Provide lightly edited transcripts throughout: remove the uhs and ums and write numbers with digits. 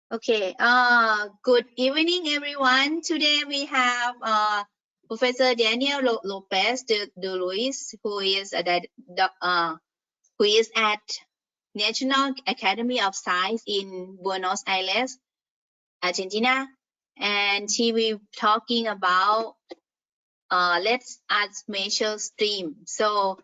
Okay, good evening, everyone. Today we have Professor Daniela López De Luise, who is at National Academy of Science in Buenos Aires, Argentina, and she will be talking about let's measure stream. So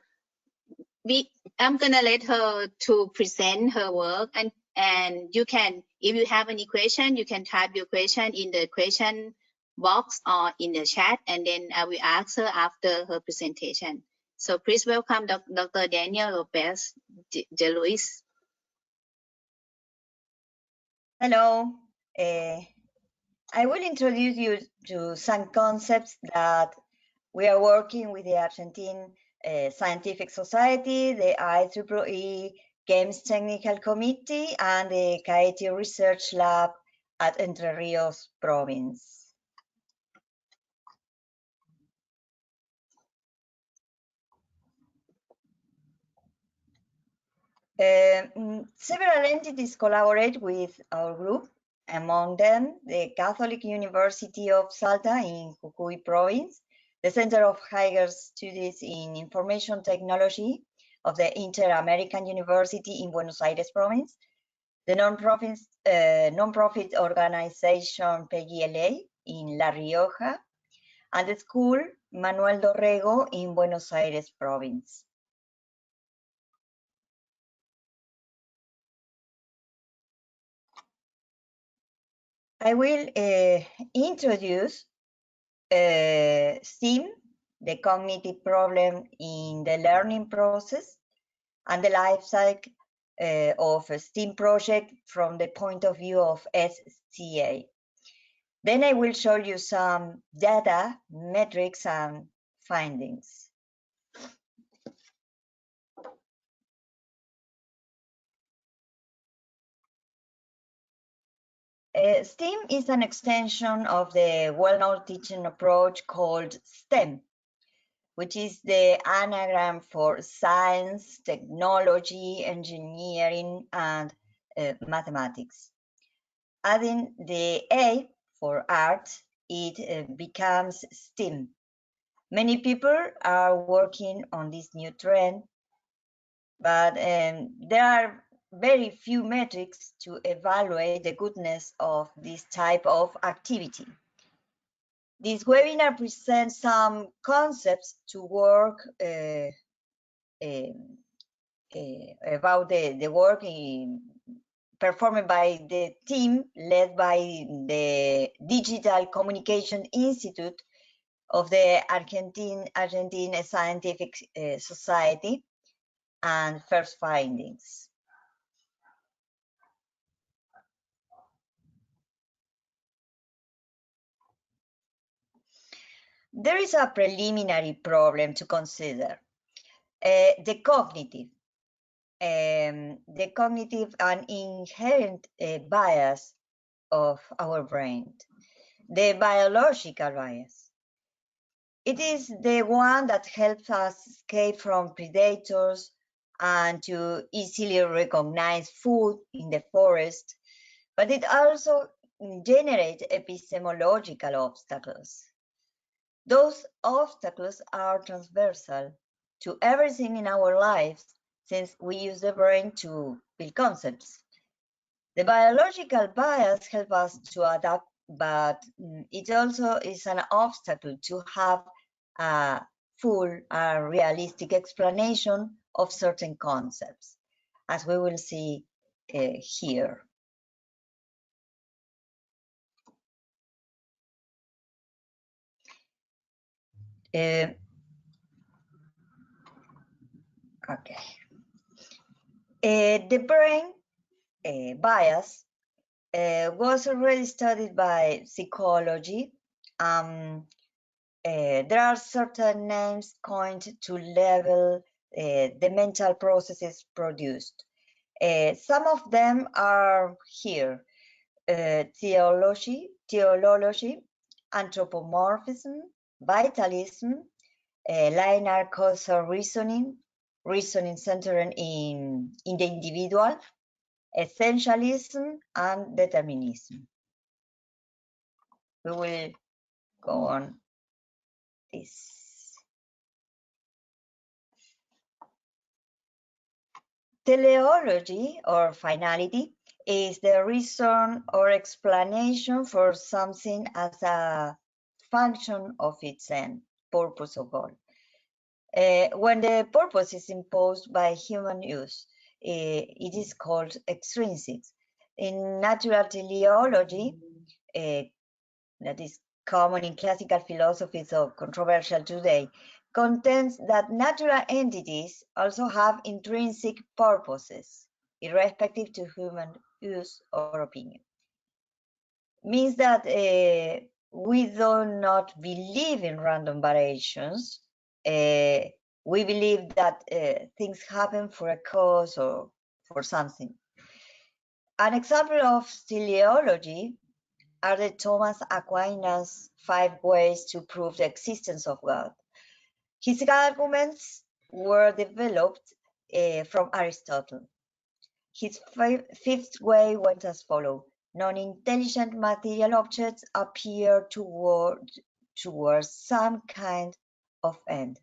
I'm gonna let her to present her work, and you can, if you have any question, you can type your question in the question box or in the chat, and then I will answer after her presentation. So please welcome Dr. Daniela López De Luise. Hello. I will introduce you to some concepts that we are working with the Argentine Scientific Society, the IEEE Games Technical Committee, and the CAETI Research Lab at Entre Ríos province. Several entities collaborate with our group, among them the Catholic University of Salta in Jujuy province, the Center of Higher Studies in Information Technology of the Inter-American University in Buenos Aires province, the non-profit organization PGLA in La Rioja, and the school Manuel Dorrego in Buenos Aires province. I will introduce STEAM, the cognitive problem in the learning process, and the life cycle of a STEAM project from the point of view of SCA. Then I will show you some data, metrics, and findings. STEAM is an extension of the well-known teaching approach called STEM, which is the anagram for science, technology, engineering, and mathematics. Adding the A for art, it becomes STEAM. Many people are working on this new trend, but there are very few metrics to evaluate the goodness of this type of activity. This webinar presents some concepts to work about the work performed by the team led by the Digital Communication Institute of the Argentine Scientific Society, and first findings. There is a preliminary problem to consider, the cognitive and inherent bias of our brain, the biological bias. It is the one that helps us escape from predators and to easily recognize food in the forest, but it also generates epistemological obstacles. Those obstacles are transversal to everything in our lives, since we use the brain to build concepts. The biological bias helps us to adapt, but it also is an obstacle to have a full, realistic explanation of certain concepts, as we will see here. The brain bias was already studied by psychology. There are certain names coined to label the mental processes produced. Some of them are here: teleology, anthropomorphism, vitalism, linear causal reasoning centered in the individual, Essentialism and Determinism. We will go on this. Teleology, or finality, is the reason or explanation for something as a function of its end, purpose, or goal. When the purpose is imposed by human use, it is called extrinsic. In natural teleology, that is common in classical philosophy, so controversial today, contends that natural entities also have intrinsic purposes, irrespective to human use or opinion. Means that we do not believe in random variations. We believe that things happen for a cause or for something. An example of teleology are the Thomas Aquinas' 5 ways to prove the existence of God. His arguments were developed from Aristotle. His fifth way went as follows. Non-intelligent material objects appear towards some kind of end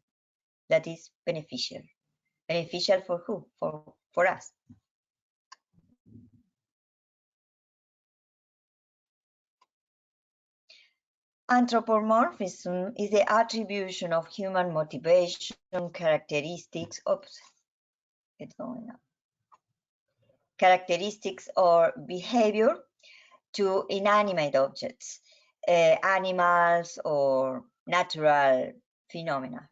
that is beneficial. Beneficial for who? For us. Anthropomorphism is the attribution of human motivation, characteristics, characteristics or behavior to inanimate objects, animals or natural phenomena.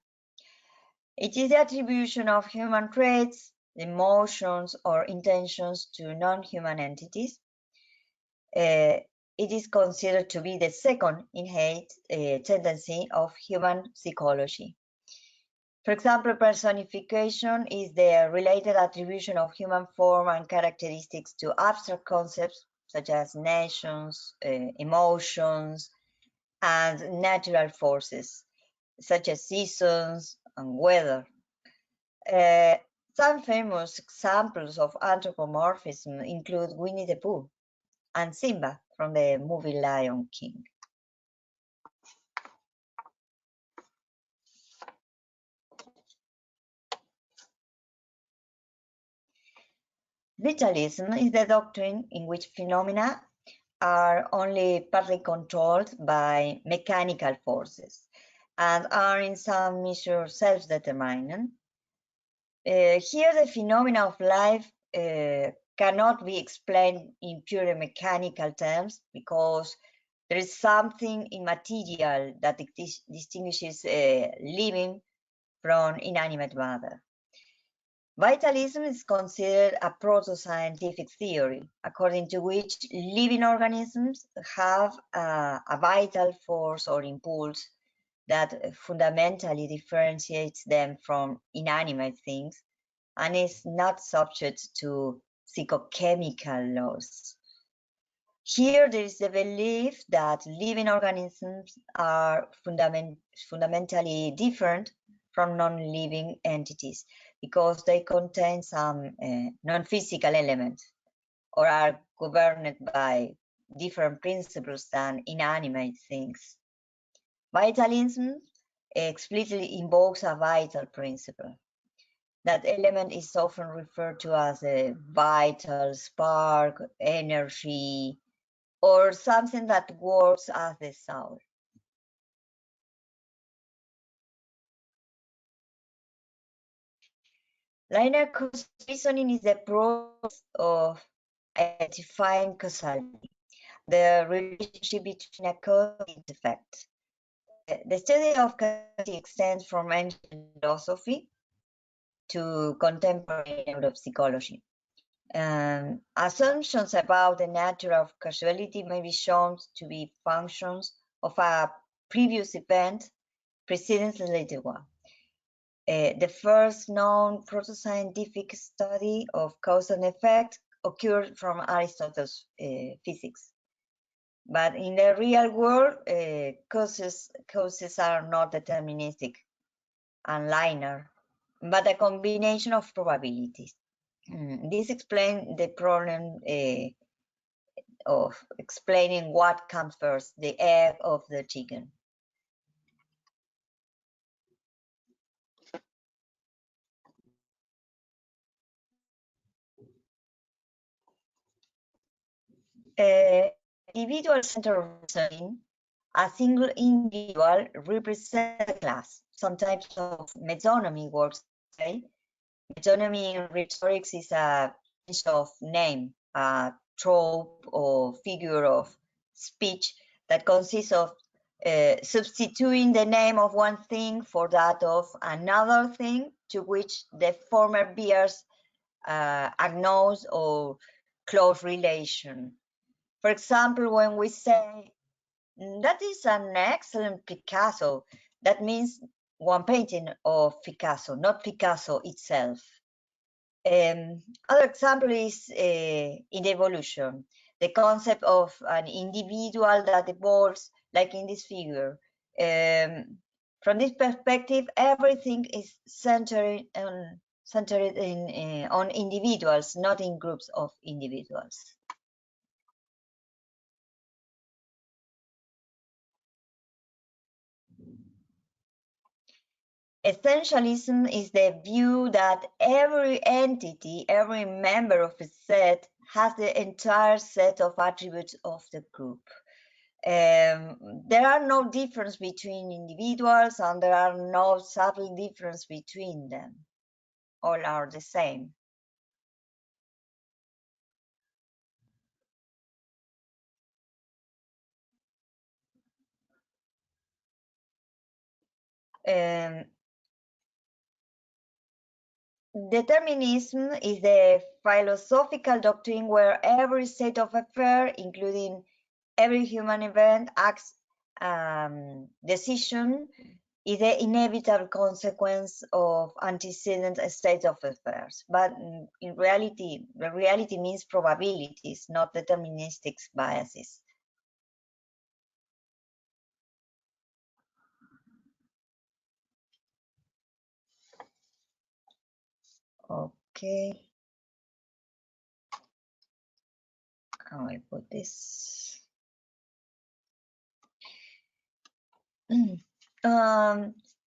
It is the attribution of human traits, emotions, or intentions to non-human entities. It is considered to be the second innate tendency of human psychology. For example, personification is the related attribution of human form and characteristics to abstract concepts such as nations, emotions, and natural forces, such as seasons and weather. Some famous examples of anthropomorphism include Winnie the Pooh and Simba from the movie Lion King. Vitalism is the doctrine in which phenomena are only partly controlled by mechanical forces and are in some measure self-determinant. Here the phenomena of life cannot be explained in purely mechanical terms because there is something immaterial that distinguishes living from inanimate matter. Vitalism is considered a proto-scientific theory, according to which living organisms have a vital force or impulse that fundamentally differentiates them from inanimate things and is not subject to psychochemical laws. Here there is the belief that living organisms are fundamentally different from non-living entities because they contain some non-physical elements or are governed by different principles than inanimate things. Vitalism explicitly invokes a vital principle. That element is often referred to as a vital spark, energy, or something that works as the soul. Linear causal reasoning is the process of identifying causality, the relationship between a cause and its effect. The study of causality extends from ancient philosophy to contemporary neuropsychology. Assumptions about the nature of causality may be shown to be functions of a previous event preceding the later one. The first known proto-scientific study of cause and effect occurred from Aristotle's physics. But in the real world, causes are not deterministic and linear, but a combination of probabilities. This explains the problem of explaining what comes first, the egg or the chicken. Individual-centered reasoning, a single individual represents a class. Some types of metonymy works this way. Metonymy in rhetorics is a change of name, a trope or figure of speech that consists of substituting the name of one thing for that of another thing to which the former bears a nose or close relation. For example, when we say, that is an excellent Picasso, that means one painting of Picasso, not Picasso itself. Other example is in evolution, the concept of an individual that evolves, like in this figure. From this perspective, everything is centered on individuals, not in groups of individuals. Essentialism is the view that every entity, every member of a set has the entire set of attributes of the group. There are no difference between individuals and there are no subtle difference between them. All are the same. Determinism is the philosophical doctrine where every state of affairs, including every human event, acts, decision, is the inevitable consequence of antecedent state of affairs. But in reality, the reality means probabilities, not deterministic biases. Okay. How I put this?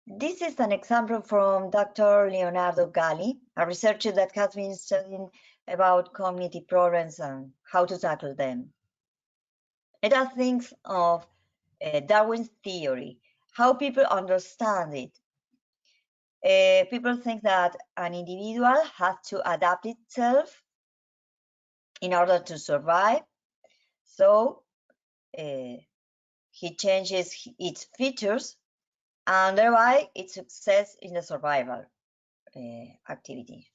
This is an example from Dr. Leonardo Galli, a researcher that has been studying about cognitive problems and how to tackle them. Let us think of Darwin's theory, how people understand it. People think that an individual has to adapt itself in order to survive. So he changes its features and thereby its success in the survival activity.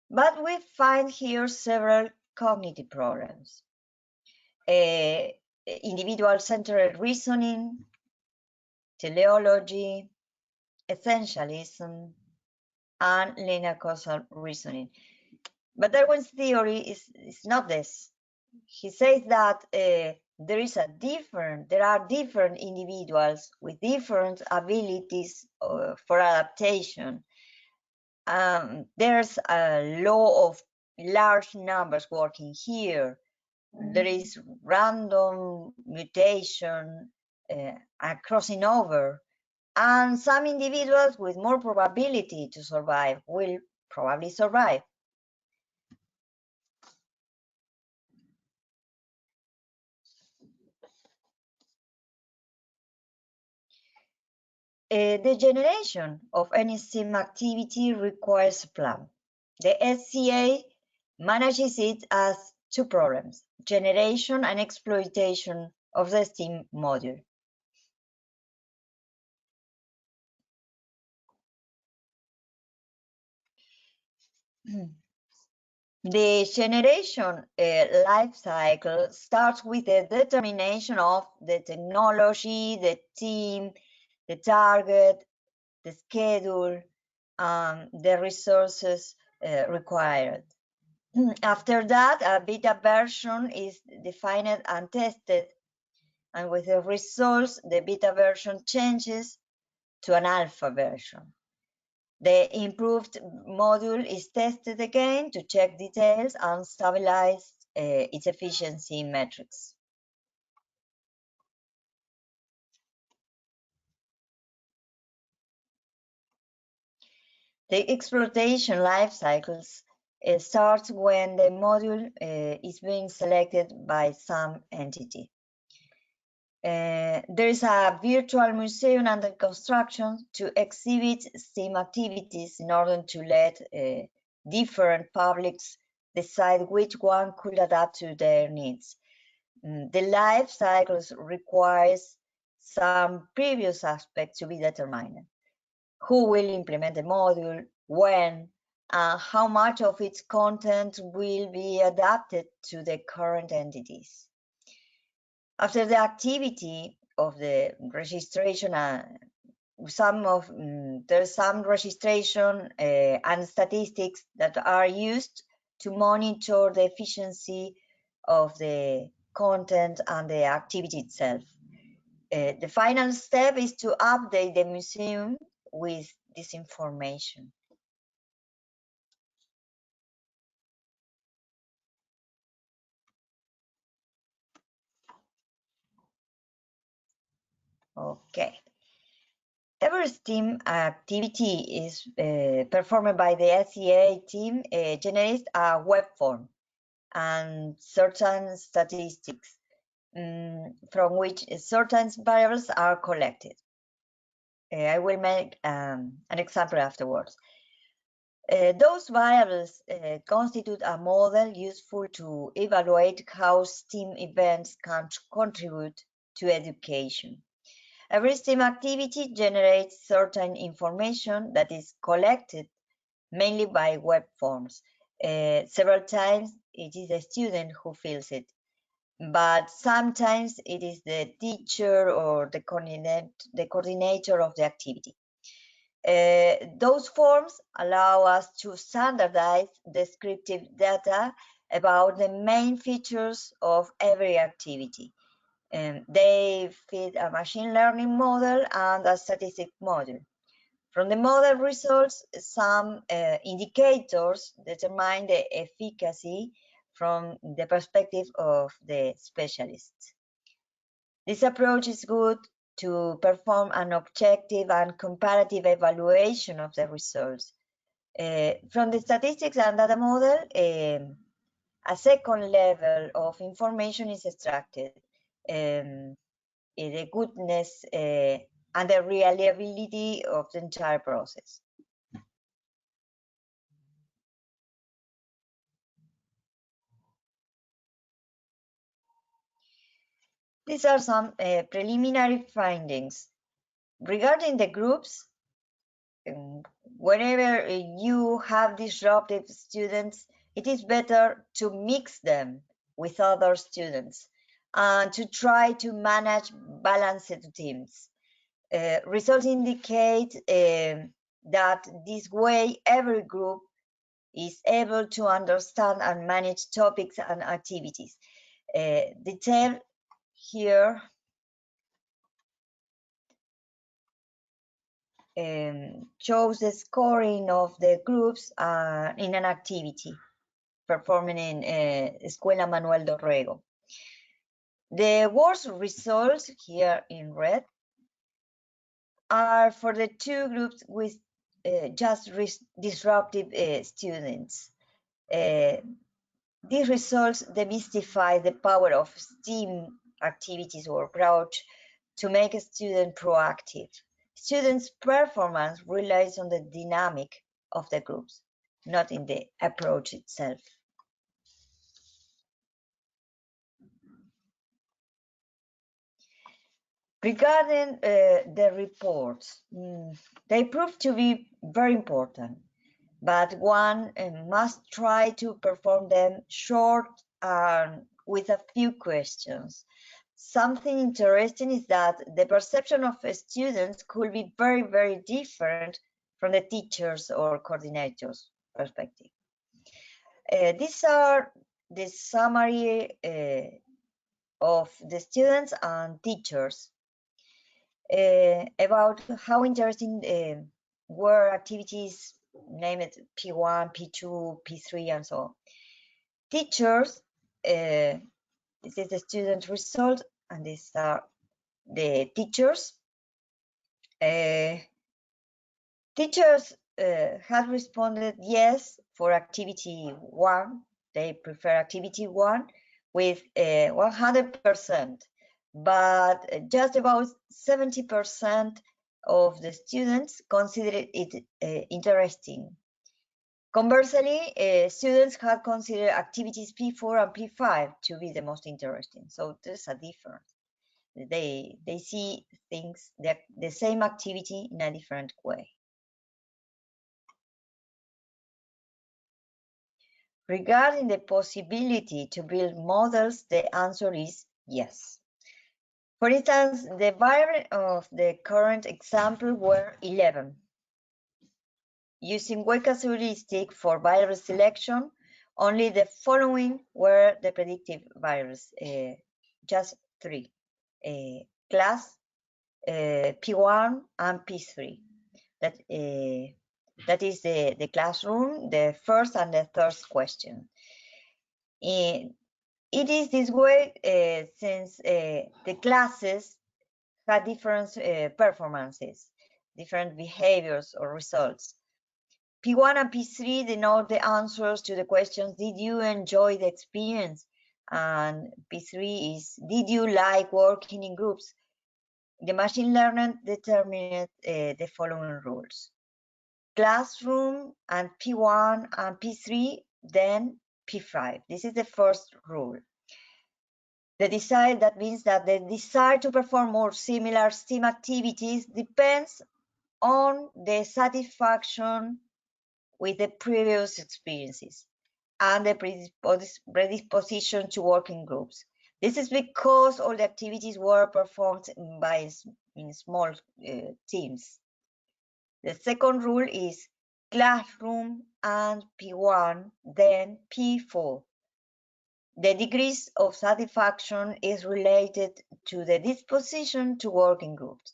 But we find here several cognitive problems. Individual-centered reasoning, teleology, essentialism, and linear causal reasoning. But Darwin's theory is not this. He says that there are different individuals with different abilities for adaptation. There's a law of large numbers working here. There is random mutation, a crossing over, and some individuals with more probability to survive will probably survive. The generation of any STEM activity requires a plan. The SCA manages it as two problems, generation and exploitation of the STEM module. The generation life cycle starts with the determination of the technology, the team, the target, the schedule, the resources required. After that, a beta version is defined and tested, and with the results, the beta version changes to an alpha version. The improved module is tested again to check details and stabilize its efficiency metrics. The exploitation life cycles starts when the module is being selected by some entity. There is a virtual museum under construction to exhibit STEAM activities in order to let different publics decide which one could adapt to their needs. The life cycles requires some previous aspects to be determined. Who will implement the module, when, and how much of its content will be adapted to the current entities. After the activity of the registration, there's some registration and statistics that are used to monitor the efficiency of the content and the activity itself. The final step is to update the museum with this information. Okay. Every STEAM activity is performed by the SEA team generates a web form and certain statistics from which certain variables are collected. I will make an example afterwards. Those variables constitute a model useful to evaluate how STEAM events can contribute to education. Every STEAM activity generates certain information that is collected mainly by web forms. Several times it is the student who fills it, but sometimes it is the teacher or the coordinator of the activity. Those forms allow us to standardize descriptive data about the main features of every activity. They fit a machine learning model and a statistic model. From the model results, some indicators determine the efficacy from the perspective of the specialists. This approach is good to perform an objective and comparative evaluation of the results. From the statistics and data model, a second level of information is extracted. The goodness and the reliability of the entire process. These are some preliminary findings. Regarding the groups, whenever you have disruptive students, it is better to mix them with other students and to try to manage balanced teams. Results indicate that this way every group is able to understand and manage topics and activities. Detail here shows the scoring of the groups in an activity performing in Escuela Manuel Dorrego. The worst results here in red are for the two groups with just disruptive students. These results demystify the power of STEAM activities or approach to make a student proactive. Students' performance relies on the dynamic of the groups, not in the approach itself. Regarding the reports, they prove to be very important, but one must try to perform them short and with a few questions. Something interesting is that the perception of students could be very, very different from the teachers or coordinators' perspective. These are the summary of the students and teachers about how interesting were activities named P1, P2, P3, and so on. Teachers, this is the student result, and these are the teachers. Teachers have responded yes for activity 1. They prefer activity 1 with 100%, but just about 70% of the students considered it interesting. Conversely, students have considered activities P4 and P5 to be the most interesting. So there's a difference. They see things, the same activity in a different way. Regarding the possibility to build models, the answer is yes. For instance, the variance of the current example were 11. Using weight heuristic for variable selection, only the following were the predictive variables, just 3, class, P1 and P3. That is the classroom, the first and the third question. It is this way since the classes had different performances, different behaviors or results. P1 and P3 denote the answers to the questions, did you enjoy the experience? And P3 is, did you like working in groups? The machine learning determined the following rules. Classroom and P1 and P3, then P5. This is the first rule. The desire, that means that the desire to perform more similar STEAM activities depends on the satisfaction with the previous experiences and the predisposition to work in groups. This is because all the activities were performed in small teams. The second rule is classroom and P1, then P4. The degrees of satisfaction is related to the disposition to work in groups.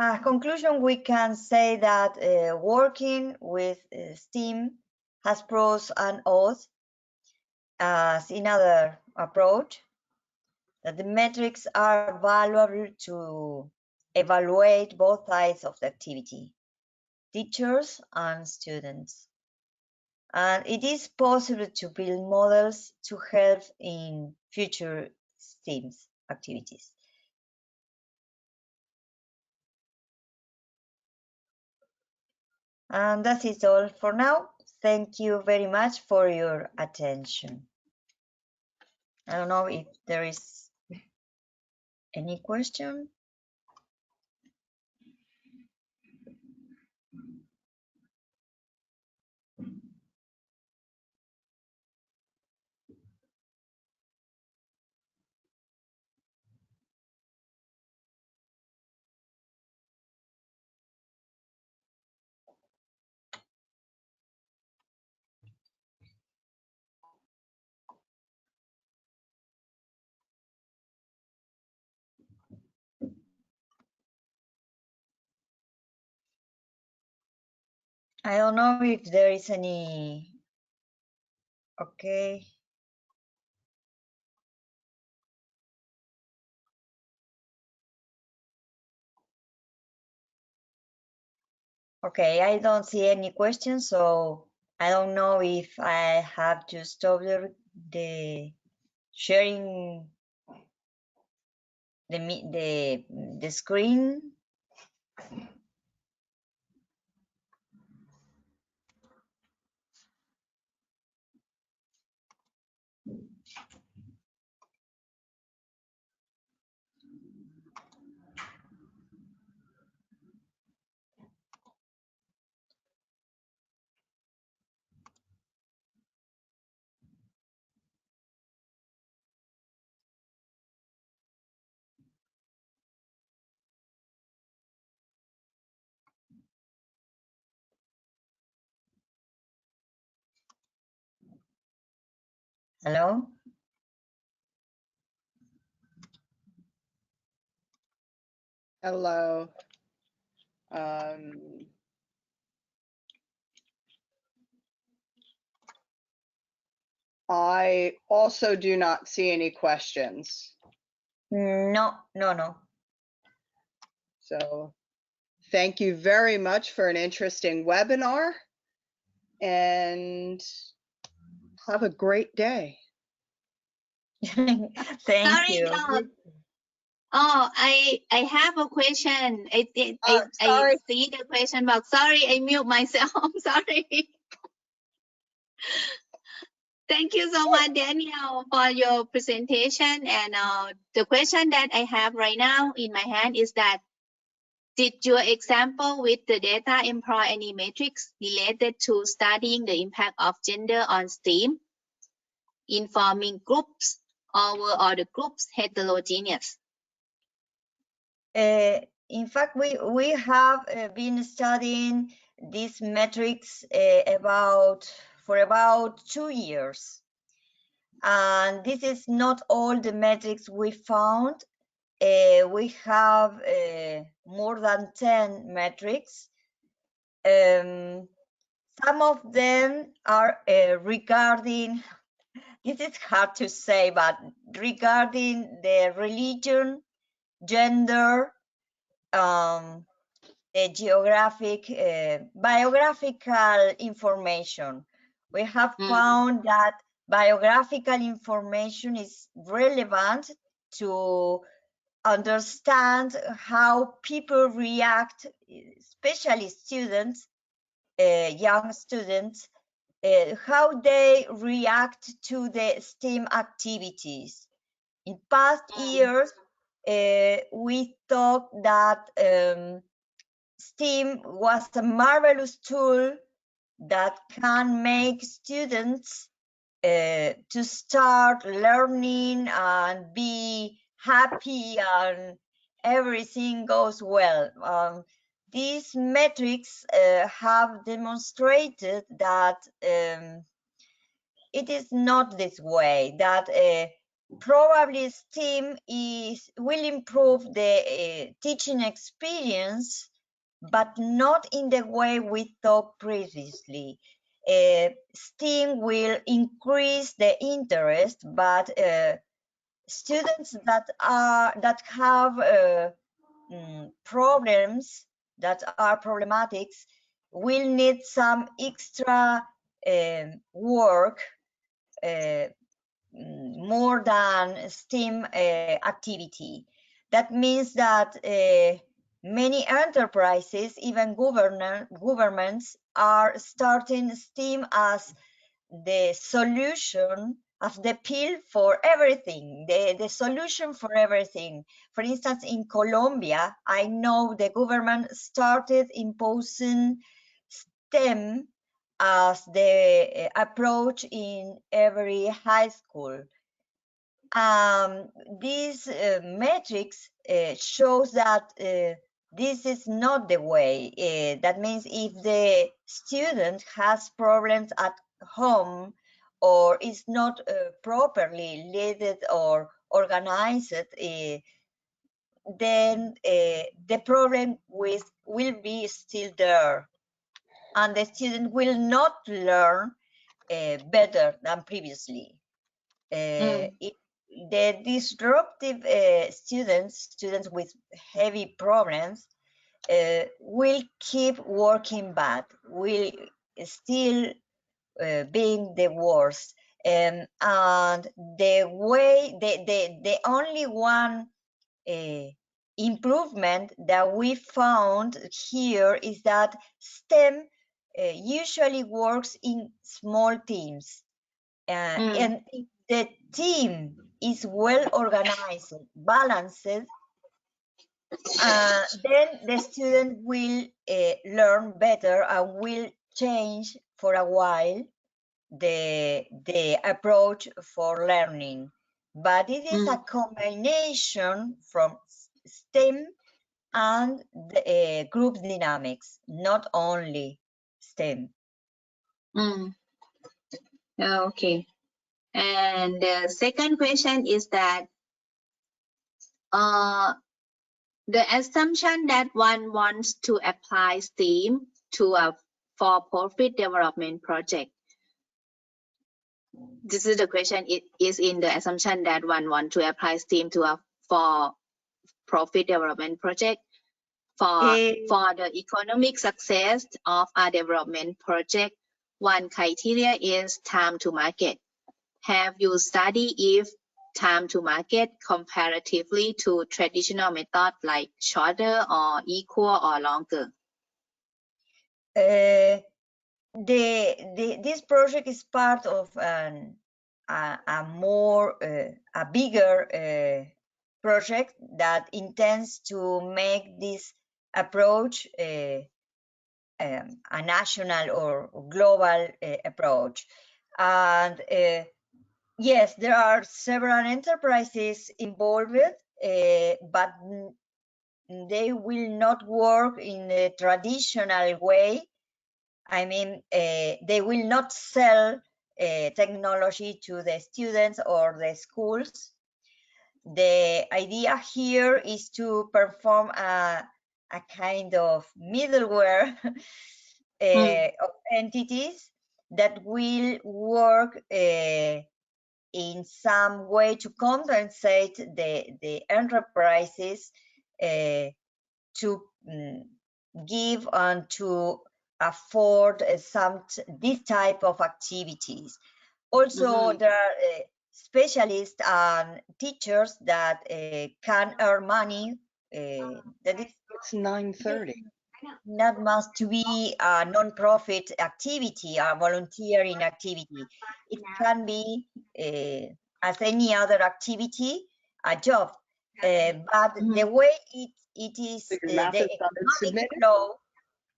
As conclusion, we can say that working with STEAM has pros and cons, as in other approach, that the metrics are valuable to evaluate both sides of the activity, teachers and students. And it is possible to build models to help in future STEAM activities. And that is all for now. Thank you very much for your attention. I don't know if there is any question. I don't know if there is any. Okay. Okay, I don't see any questions, so I don't know if I have to stop the sharing the screen. Hello? Hello. I also do not see any questions. No. So thank you very much for an interesting webinar and have a great day. Thank Sorry, you. oh, I have a question. I Sorry. see the question box. Sorry, I mute myself. I'm sorry. Thank you so much, Danielle, for your presentation. And the question that I have right now in my hand is that, did your example with the data employ any metrics related to studying the impact of gender on STEAM in forming groups, or were all the groups heterogeneous? In fact, we have been studying these metrics for about 2 years. And this is not all the metrics we found. We have more than 10 metrics. Some of them are regarding, this is hard to say, but regarding the religion, gender, the geographic, biographical information. We have found that biographical information is relevant to understand how people react, especially students, young students, how they react to the STEAM activities. In past years, we thought that STEAM was a marvelous tool that can make students to start learning and be happy and everything goes well. These metrics have demonstrated that it is not this way, that probably STEAM will improve the teaching experience, but not in the way we thought previously. STEAM will increase the interest, but students that have problems, that are problematics, will need some extra work, more than STEAM activity. That means that many enterprises, even governments, are starting STEAM as the solution, as the pill for everything, the solution for everything. For instance, in Colombia, I know the government started imposing STEM as the approach in every high school. These metrics shows that this is not the way. That means if the student has problems at home or is not properly led or organized, then the problem will be still there, and the student will not learn better than previously. The disruptive students with heavy problems will keep working bad, will still being the worst. And the only one improvement that we found here is that STEM usually works in small teams. And if the team is well organized, balanced, then the student will learn better and will change for a while the approach for learning. But it is a combination from STEM and the, group dynamics, not only STEM. Okay. And the second question is that The assumption that one wants to apply STEAM to a for-profit development project. This is the question. It is in the assumption that one wants to apply STEAM to a for-profit development project. For the economic success of a development project, one criteria is time to market. Have you studied if time to market comparatively to traditional methods like shorter or equal or longer? This project is part of a bigger project that intends to make this approach a national or global approach. And yes, there are several enterprises involved, but they will not work in the traditional way. I mean, they will not sell technology to the students or the schools. The idea here is to perform a kind of middleware of entities that will work in some way to compensate the enterprises to give and to afford this type of activities. Also, there are specialists and teachers that can earn money. That is, It's 9:30. not must to be a non-profit activity, a volunteering activity. It can be as any other activity, a job. But the way it is, So your the math is economic law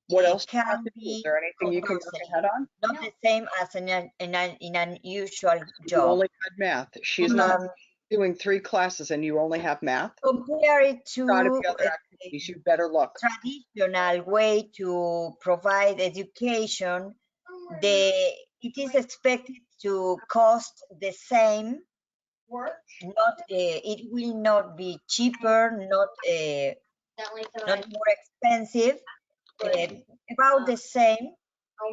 What else do you can have to do? be Is there anything you can look compulsory, ahead on? not the same as in an usual You job. only had math. She's not doing 3 classes and you only have math. Compare it to Gotta be other activities. You better look. traditional way to provide education. It is expected to cost the same. Not it will not be cheaper, not more expensive. About the same,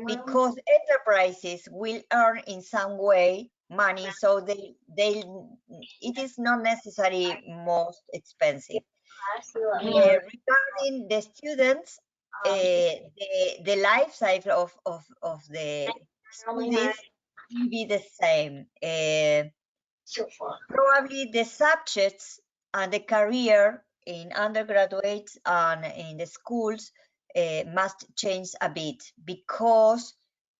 because enterprises will earn in some way money, so it is not necessarily most expensive. Regarding the students, the life cycle of the students will be the same. Probably the subjects and the career in undergraduates and in the schools must change a bit, because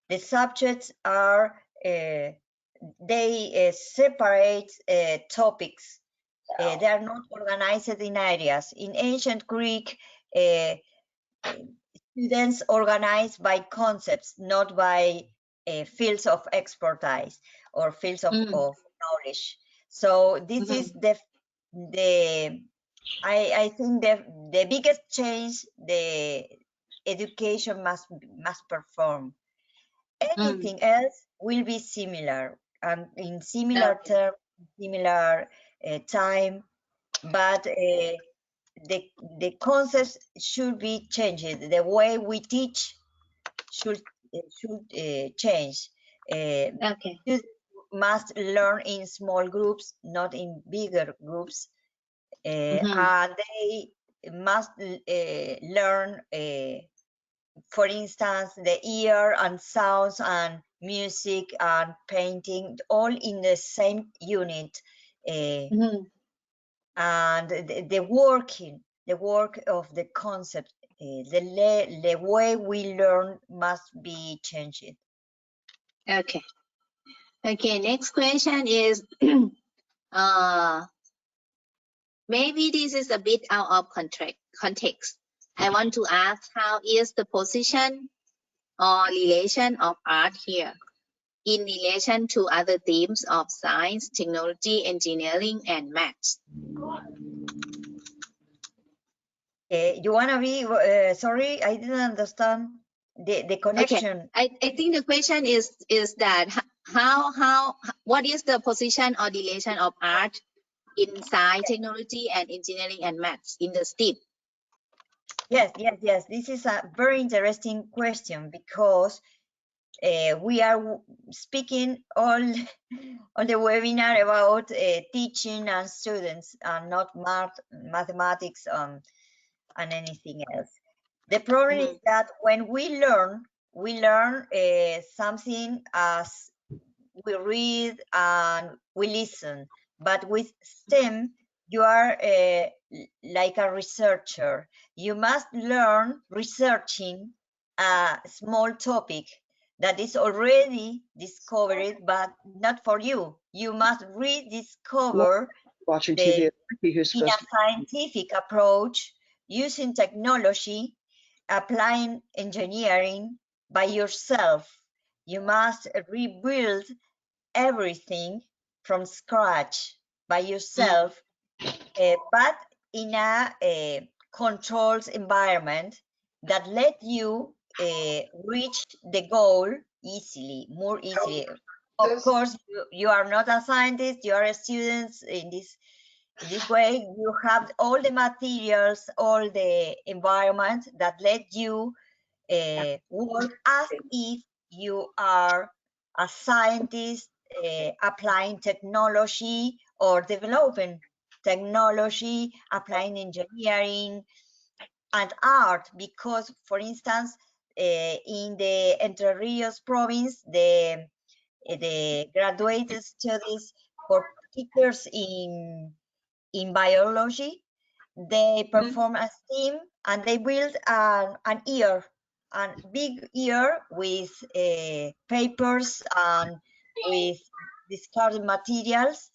the subjects are they separate topics. They are not organized in areas. In ancient Greek, students organized by concepts, not by fields of expertise or fields of knowledge. So this is I think the biggest change the education must perform. Anything else will be similar and in similar term, similar time, but the concepts should be changed. The way we teach should change. Students must learn in small groups, not in bigger groups. And they must learn, for instance, the ear and sounds and music and painting, all in the same unit. And the work of the concept, the way we learn must be changed. Okay. Okay, next question is, maybe this is a bit out of context. I want to ask, how is the position or relation of art here in relation to other themes of science, technology, engineering, and maths? You want to be, sorry, I didn't understand the connection. Okay. I think the question is that what is the position or relation of art in science, technology, and engineering and maths in the STEAM? Yes. This is a very interesting question because we are speaking all the webinar about teaching and students and not mathematics and anything else. The problem is that when we learn something as we read and we listen, but with STEM, you are like a researcher. You must learn researching a small topic that is already discovered, but not for you. You must rediscover Watching TV. in a scientific approach, using technology, applying engineering by yourself. You must rebuild everything from scratch by yourself, but in a controlled environment that let you reach the goal more easily. Of course, you are not a scientist, you are a student. In this way, you have all the materials, all the environment that let you work as if you are a scientist applying technology or developing technology, applying engineering and art. Because, for instance, in the Entre Ríos province, the graduate studies for teachers in biology, they perform a STEAM and they build a big ear with papers and with discarded materials,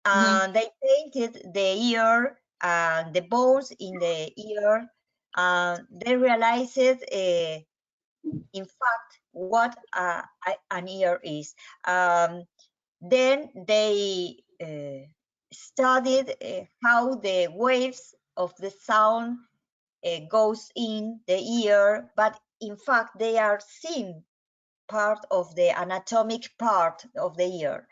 and they painted the ear and the bones in the ear, and they realized in fact what an ear is. Then they studied how the waves of the sound goes in the ear, but in fact they are seeing part of the anatomic part of the ear.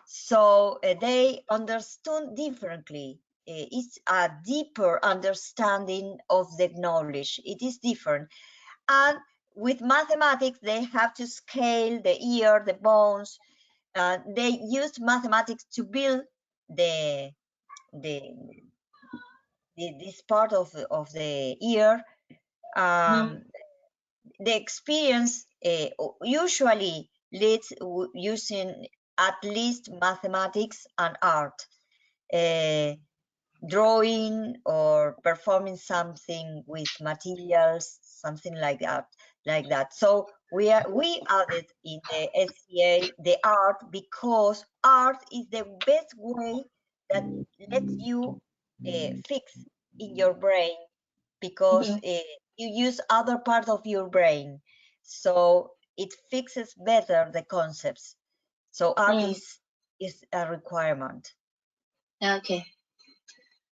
So they understood differently. It's a deeper understanding of the knowledge. It is different. And with mathematics, they have to scale the ear, the bones. They used mathematics to build this part of the ear. The experience usually leads using at least mathematics and art, drawing or performing something with materials, something like that. So we added in the SCA the art, because art is the best way that lets you fix in your brain, because you use other part of your brain, so it fixes better the concepts. So art is a requirement. Okay,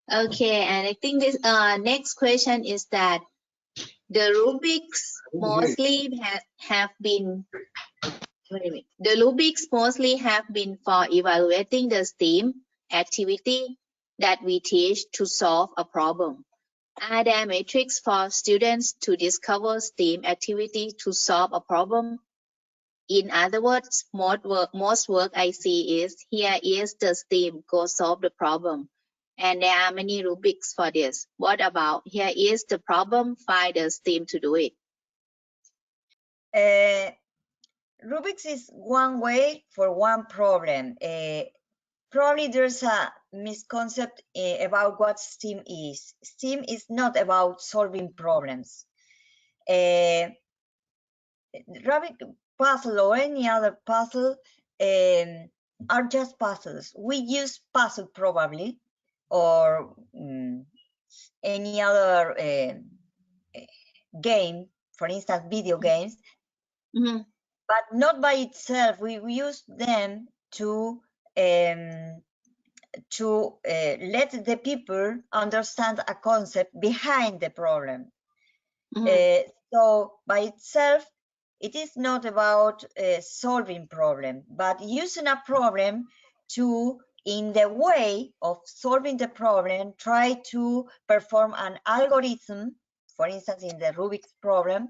and I think this next question is that the Rubiks mostly have been for evaluating the STEAM activity that we teach to solve a problem. Are there metrics for students to discover STEAM activity to solve a problem? In other words, most work I see is, here is the STEAM, go solve the problem. And there are many rubrics for this. What about, here is the problem, find the STEAM to do it? Rubiks is one way for one problem. Probably there's a misconception about what STEAM is. STEAM is not about solving problems. Rubik puzzle or any other puzzle are just puzzles. We use puzzle probably, or any other game, for instance, video games, but not by itself. We use them to let the people understand a concept behind the problem. So by itself, it is not about solving problem, but using a problem to, in the way of solving the problem, try to perform an algorithm For instance, in the Rubiks problem,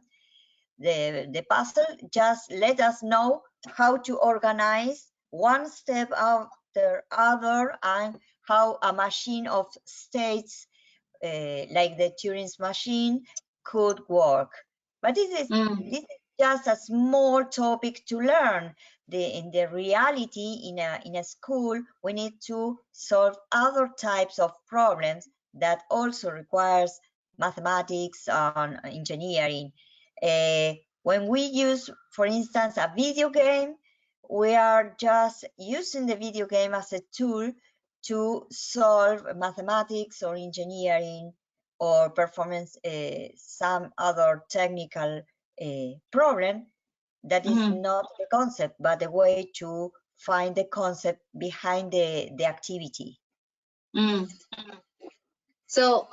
the puzzle just let us know how to organize one step after other and how a machine of states like the Turing's machine could work. But this is just a small topic to learn. In the reality, in a school, we need to solve other types of problems that also requires mathematics and engineering. When we use, for instance, a video game, we are just using the video game as a tool to solve mathematics or engineering or performance some other technical problem that is not the concept, but a way to find the concept behind the activity. So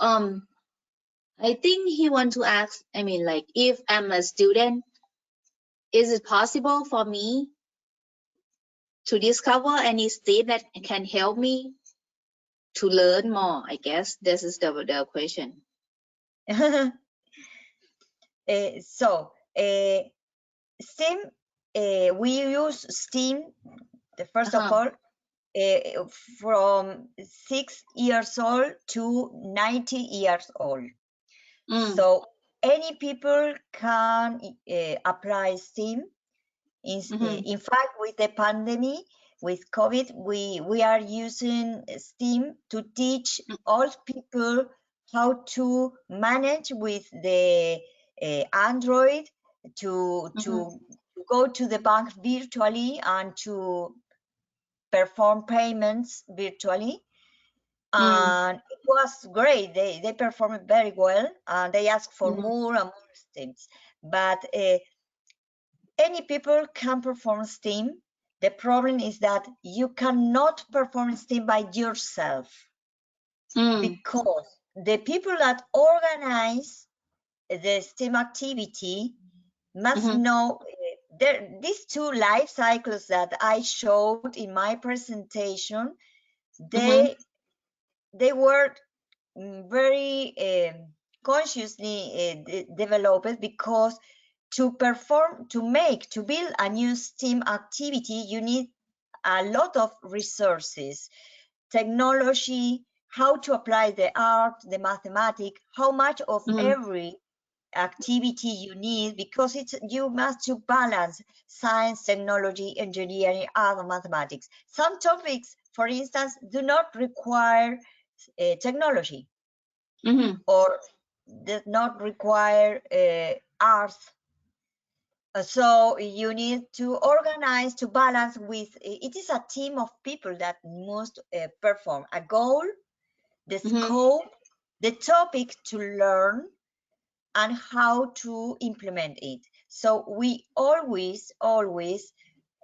I think he want to ask, I mean, like, if I'm a student, is it possible for me to discover any STEAM that can help me to learn more? I guess this is the question. STEAM, we use STEAM, first of all, from 6 years old to 90 years old. So any people can apply STEAM. In fact, with the pandemic, with COVID, we are using STEAM to teach all people how to manage with the Android, to go to the bank virtually and to perform payments virtually. And it was great. They performed very well, and they asked for more and more STEAMs. But any people can perform STEAM. The problem is that you cannot perform STEAM by yourself, because the people that organize the STEAM activity must know these two life cycles that I showed in my presentation. They were very consciously developed, because to build a new STEAM activity, you need a lot of resources, technology, how to apply the art, the mathematics, how much of every activity you need, because you must to balance science, technology, engineering, art, and mathematics. Some topics, for instance, do not require technology or does not require art. So you need to organize, to balance with, it is a team of people that must perform a goal, the scope, the topic to learn, and how to implement it. So we always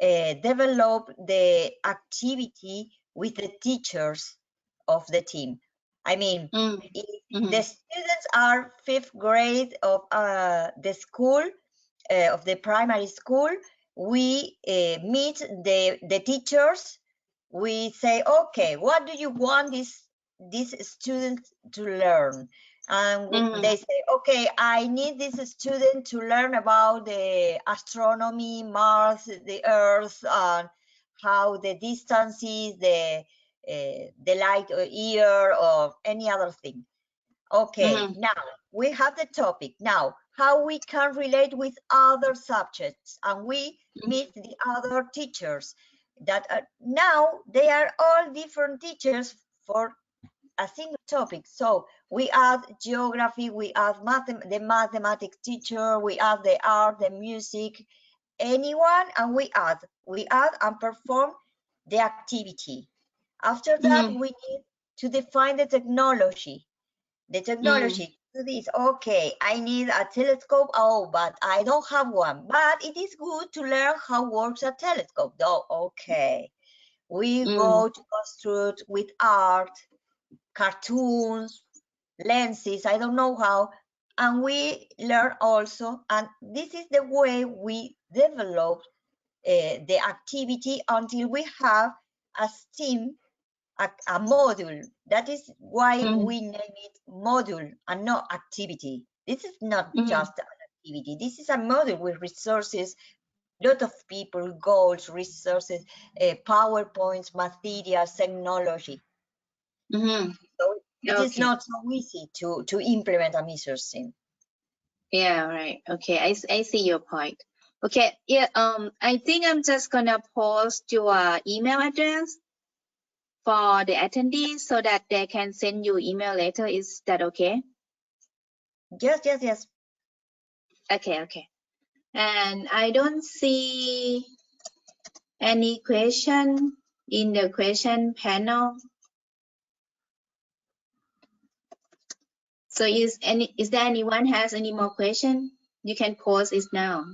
develop the activity with the teachers of the team. I mean, if the students are 5th grade of the school, of the primary school, we meet the teachers. We say, okay, what do you want this student to learn? And they say, okay, I need this student to learn about the astronomy, Mars, the Earth, and how the distances, the light year, or any other thing. Okay, now we have the topic. Now, how we can relate with other subjects, and we meet the other teachers that now they are all different teachers for a single topic. So we add geography, we add the mathematics teacher, we add the art, the music, anyone, and we add and perform the activity. After that, we need to define the technology. The technology to this, okay, I need a telescope, oh, but I don't have one. But it is good to learn how works a telescope. Oh, okay. We go to construct with art, cartoons, lenses, I don't know how, and we learn also, and this is the way we develop the activity until we have a STEAM, a module. That is why we name it module and not activity. This is not just an activity. This is a model with resources, lot of people, goals, resources, PowerPoints, materials, technology. So it is not so easy to implement a measure sim. Yeah, right. Okay, I see your point. Okay, yeah, I think I'm just gonna post your email address for the attendees so that they can send you email later. Is that okay? Yes. Okay. And I don't see any question in the question panel. So is there anyone has any more question? You can post it now.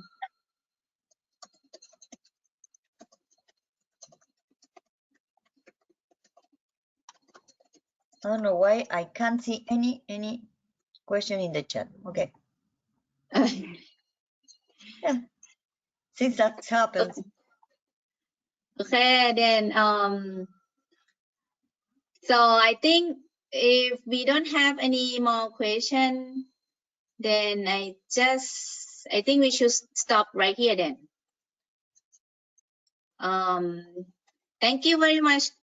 I don't know why I can't see any question in the chat. Okay. Yeah. Since that happens. Okay, then so I think if we don't have any more question, then I think we should stop right here then. Thank you very much